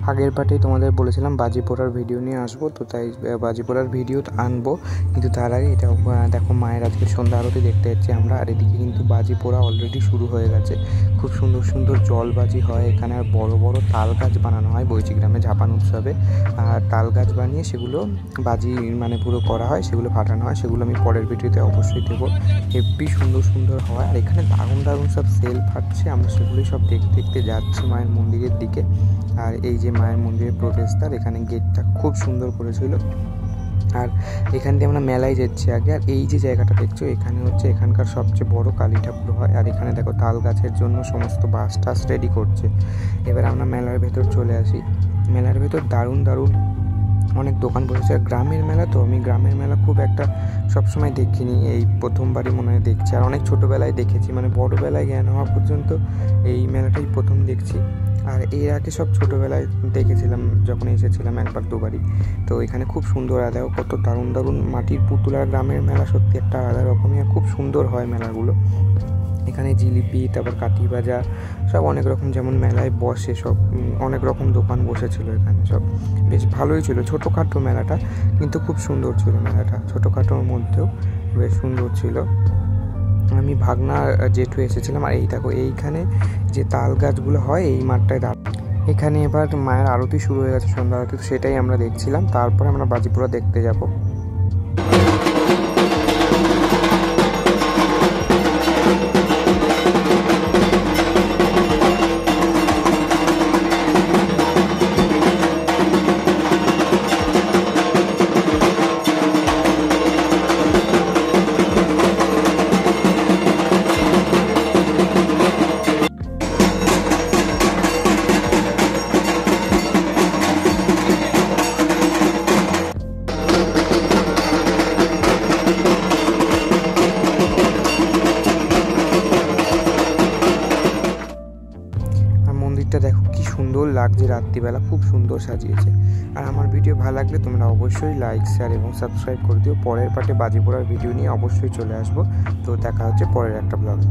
আগের পার্টেই তোমাদের বলেছিলাম বাজি পোড়ার ভিডিও নিয়ে আসবো, তো তাই বাজি পোড়ার ভিডিও আনবো। কিন্তু তার আগে এটা দেখো, মায়ের আজকে সন্ধ্যা আরতি দেখতে যাচ্ছি আমরা। আর এদিকে কিন্তু বাজি পোড়া অলরেডি শুরু হয়ে গেছে। খুব সুন্দর সুন্দর জলবাজি হয় এখানে। আর বড় বড় তাল গাছ বানানো হয় বৈচিগ্রামে ঝাপান উৎসবে। আর তাল গাছ বানিয়ে সেগুলো বাজি পুরো করা হয়, সেগুলো ফাটানো হয়। সেগুলো আমি পরের ভিডিওতে অবশ্যই দেবো। হেব্বি সুন্দর সুন্দর হয়। আর এখানে দারুণ দারুণ সব সেল ফাটছে, আমরা সেগুলোই সব দেখতে দেখতে যাচ্ছি মায়ের মন্দিরের দিকে। আর এই যে মায়ের মন্দিরের প্রবেশদ্বার, এখানে গেটটা খুব সুন্দর করেছিল। আর এখান দিয়ে আমরা মেলায় যাচ্ছি আগে। আর এই যে জায়গাটা দেখছো, এখানে হচ্ছে এখানকার সবচেয়ে বড় কালী ঠাকুর হয়। আর এখানে দেখো তাল গাছের জন্য সমস্ত বাস টাস রেডি করছে। এবার আমরা মেলার ভেতর চলে আসি। মেলার ভেতর দারুণ দারুণ অনেক দোকান বসেছে। আর গ্রামের মেলা তো, আমি গ্রামের মেলা খুব একটা সবসময় দেখিনি, এই প্রথমবারই মনে হয় দেখছি। আর অনেক ছোটোবেলায় দেখেছি, বড়োবেলায় জ্ঞান হওয়া পর্যন্ত এই মেলাটাই প্রথম দেখছি। আর এর আগে সব ছোটোবেলায় দেখেছিলাম, যখন এসেছিলাম একবার দুবারই। তো এখানে খুব সুন্দর, আলাদা কত দারুণ দারুণ মাটির পুতুল। আর গ্রামের মেলা সত্যি একটা আলাদা রকমই, আর খুব সুন্দর হয় মেলাগুলো। এখানে জিলিপি, তারপর কাঠি ভাজা, সব অনেক রকম যেমন মেলায় বসে সব অনেক রকম দোকান বসেছিল এখানে। সব বেশ ভালোই ছিল, ছোটোখাটো মেলাটা, কিন্তু খুব সুন্দর ছিল মেলাটা। ছোটোখাটোর মধ্যেও বেশ সুন্দর ছিল। আমি ভাগনা জেঠু এসেছিলাম। আর এই দেখো, এইখানে যে তাল গাছগুলো হয় এই মাঠটায় এখানে এবার মায়ের আরতি শুরু হয়ে গেছে, সন্ধ্যা আরতি, সেটাই আমরা দেখছিলাম। তারপরে আমরা বাজি পোড়া দেখতে যাবো। মন্দিরটা দেখো কি সুন্দর লাগছে, রাত্রিবেলা খুব সুন্দর সাজিয়েছে। আর আমার ভিডিও ভালো লাগলে তোমরা অবশ্যই লাইক, শেয়ার এবং সাবস্ক্রাইব করে দিও। পরের পার্টে বাজি পোড়ার ভিডিও নিয়ে অবশ্যই চলে আসবো। তো দেখা হচ্ছে পরের একটা ব্লগে।